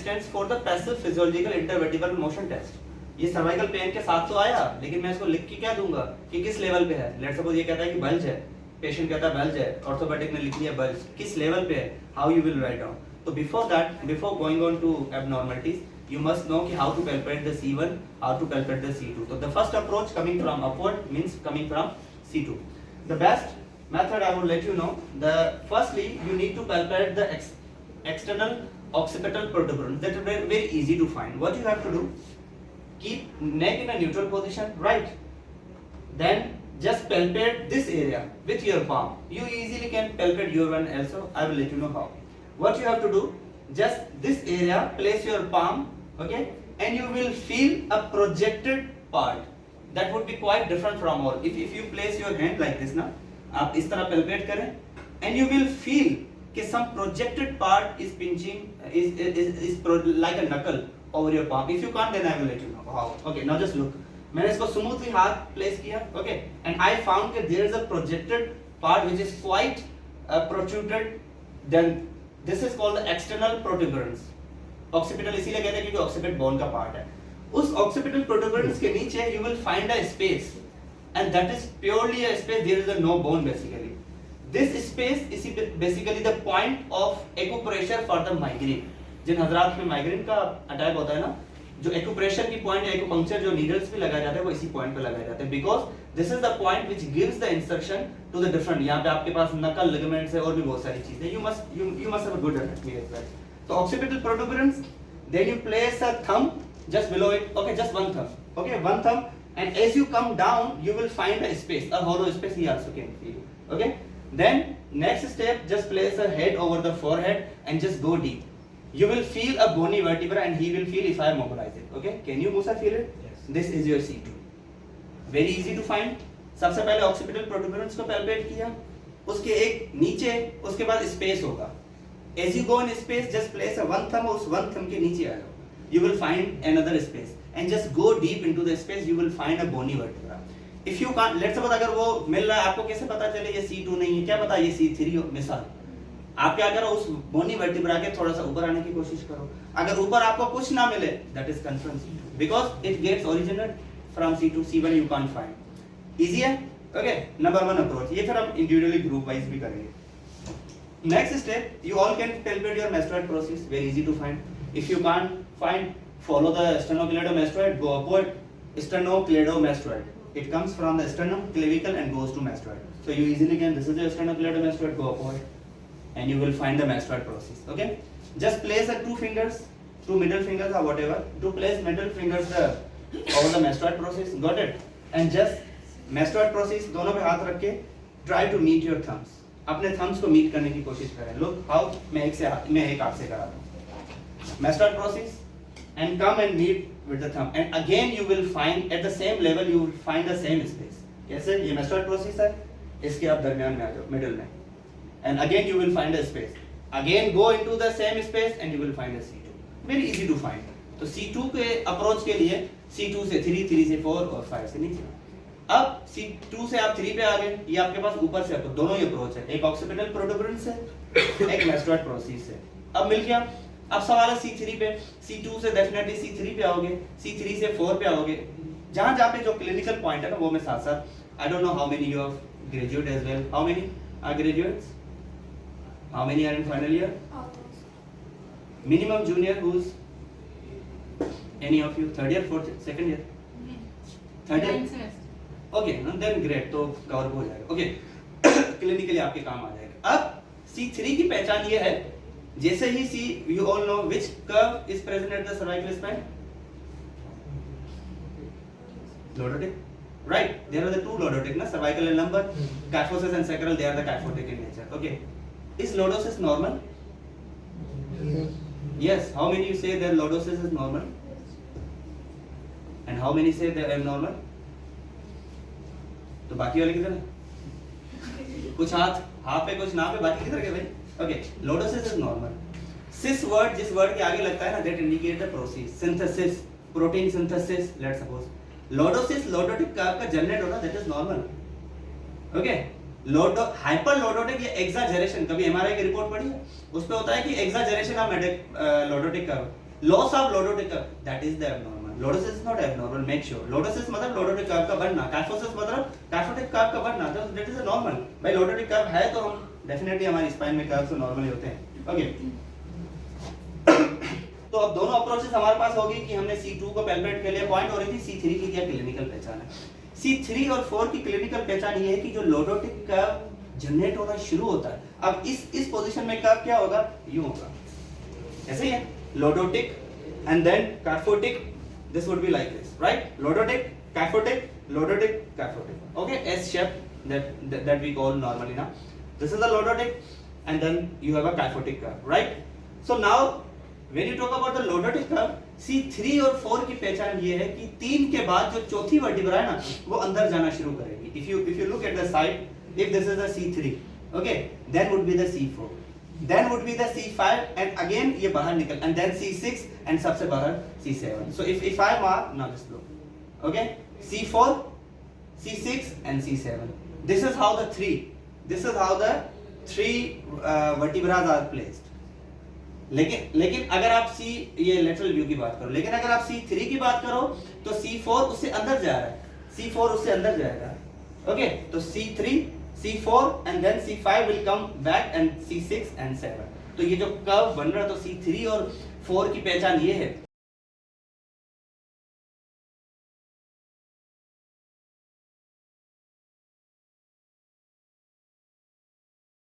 stands for the passive physiological intervertebral motion test. ये cervical pain के साथ तो आया, लेकिन मैं इसको लिख के क्या दूंगा कि किस लेवल पे है. लेट्स सपोज ये कहता है कि बल्ज है, पेशेंट कहता है बल्ज है, ऑर्थोपेडिक ने लिख दिया बल्ज, किस लेवल पे है, how you will write down. तो before that, before going on to abnormalities, you must know कि how to palpate the C1, how to palpate the C2. So the first approach coming from upward means coming from C2. The best method I would let you know, the firstly you need to palpate the external occipital protuberance. That is very, very easy to find. What you have to do, keep neck in a neutral position, right? Then just palpate this area with your palm. You easily can palpate your one also. I will let you know how. What you have to do, just this area, place your palm, okay, and you will feel a projected part that would be quite different from all. If you place your hand like this ना, आप इस तरह palpate करें, and you will feel कि some projected part is pinching, like a knuckle over your palm. If you can't, then I will let you know how. Okay, now just look. मैंने इसको smoothly हाथ place किया, okay, and I found that there is a projected part which is quite protruded. Then this is called the external protuberance. Occipital इसीलिए कहते हैं क्योंकि occiput bone का part है. उस occipital protuberance के नीचे you will find a space, and that is purely a space. There is a no bone basically. This space is basically the point of acupressure for the migraine. जिन हजरात में migraine का attack होता है ना, जो acupressure की point या acupuncture जो needles पे लगाए जाते हैं वो इसी point पे लगाए जाते हैं, because this is the point which gives the instruction to the different. यहाँ पे आपके पास knuckle ligaments है और भी बहुत सारी चीजें. You must have a good anatomy as well. So occipital protuberance, then you place a thumb just below it. Okay, just one thumb. Okay, one thumb, and as you come down, you will find a space, a hollow space. He also can feel. Okay, then next step, just place a head over the forehead and just go deep. You will feel a bony vertebra, and he will feel if I mobilize it. Okay, can you Musa feel it? Yes. This is your C2. Very easy to find. सबसे पहले occipital protuberance को palpate किया, उसके एक नीचे, उसके बाद space होगा. As you go in space, just place a one thumb और उस one thumb के नीचे आ जाओ. You will find another space, and just go deep into the space. You will find a bony vertebra. If you can't, let's suppose अगर वो मिल रहा है, आपको कैसे पता चले ये C2 नहीं है? क्या पता ये C3 हो? मिसाल, आप क्या करो, उस bony vertebra के थोड़ा सा ऊपर आने की कोशिश करो. अगर ऊपर आपको कुछ ना मिले, that is confirmed C2, because it gets originated from C2. C1 you can't find. Easy है? Okay. Number one approach. ये फिर हम individually group wise भी करेंगे. Next step, you all can palpate your mastoid process. Very easy to find. If you can't find, follow the sternocleidomastoid, go upward. Sternocleidomastoid. It comes from the sternum, clavicle, and goes to mastoid. So you easily can. This is the sternocleidomastoid. Go upward, and you will find the mastoid process. Okay. Just place the two fingers, two middle fingers or whatever. To place middle fingers over the mastoid process. Got it? And just mastoid process. दोनों पे हाथ रख के try to meet your thumbs. अपने Thums को meet करने की कोशिश करें. Look how मैं एक हाथ से कराता हूँ. Mastoid process and come and meet with the thumb, and again you will find at the same level, you will find the same space. कैसे? ये mastoid process है, इसके आप दरमियान में आ जाओ, middle में, and again you will find a space. Again go into the same space and you will find a C2. Very easy to find. तो C2 के अप्रोच के लिए C2 से 3, 3 से 4 और 5 से नीचे. अब C2 से आप 3 पे आ गए. ये आपके पास ऊपर से दोनों ही अप्रोच है, एक occipital protuberance है, एक mastoid process है. अब मिल गया. अब सवाल है C3 पे. C2 से डेफिनेटली C3 पे आओगे, C3 से 4 पे आओगे. जहाँ पे जो क्लिनिकल पॉइंट है ना वो मैं साथ साथ. I don't know how many you have graduate as well. How many are graduates? How many are in final year? Minimum junior, who's any of you? Third year, fourth, second year? Third year? Okay, then great, तो cover हो जाएगा. Okay, clinically आपके काम आ जाएगा. अब C3 की पहचान ये है, जैसे ही you all know which curve is present at the cervical spine? Lordotic, right? There are the two lordotic, na, cervical and lumbar. Kyphosis and sacral, they are the kyphotic in nature. Okay, is lordosis normal? Yes. How many you say that lordosis is normal? And how many say they are abnormal? तो बाकी वाले किधर है? कुछ हाथ पे कुछ ना पे, बाकी किधर गए भाई? Okay, lordosis is normal. Cis word, जिस word के आगे लगता है ना, that indicate the process. Synthesis, protein synthesis, let's suppose. Lordosis, lordotic curve का generate होना, that is normal. Okay, hyperlordotic या exaggeration, कभी MRI की रिपोर्ट पढ़ी है? उस पे होता है कि exaggeration of lordotic curve. Loss of lordotic curve, that is the abnormal. Lordosis is not abnormal, make sure. Lordosis मतलब lordotic curve का बनना, kyphosis मतलब kyphotic curve का बनना, तो that is a normal. भाई lordotic curve है तो हम definitely हमारी spine में curves तो normal ही होते हैं. Okay. तो अब दोनों अप्रोचेस हमारे पास होगी कि हमने C2 को पैल्पेट के लिए पॉइंट हो रही थी, C3 की क्या क्लिनिकल पहचान है. C3 और 4 की क्लिनिकल पहचान ये है कि जो lordotic कर्व जनरेट होना शुरू होता है. अब इस पोजीशन में कर्व क्या होगा, यूं होगा, ऐसे ही है, lordotic and then kyphotic. This would be like this, right? Lordotic, kyphotic, lordotic, kyphotic. Okay, S shape that we call normally now. This is the lordotic, and then you have a kyphotic curve, right? So now when you talk about the lordotic curve, C3 और 4 की पहचान ये है कि 3 के बाद जो चौथी वर्टिब्रा है ना, वो अंदर जाना शुरू करेगी. If you look at the side, if this is the C3, okay, then would be the C4, then would be the C5, and again ये बाहर निकल, and then C6, and सबसे बाहर C7. So if I mark, now just look, okay, C4, C6, and C7. This is how the three vertebrae are placed. लेकिन अगर आप ये lateral view की बात करो, लेकिन अगर आप C3 की बात करो तो C4 उससे अंदर जा रहा है, C4 उससे अंदर जाएगा. ओके, तो C3, C4 and then C5 will come back and C6 and 7. तो ये जो कर्व बन रहा है तो C3 और 4 की पहचान ये है.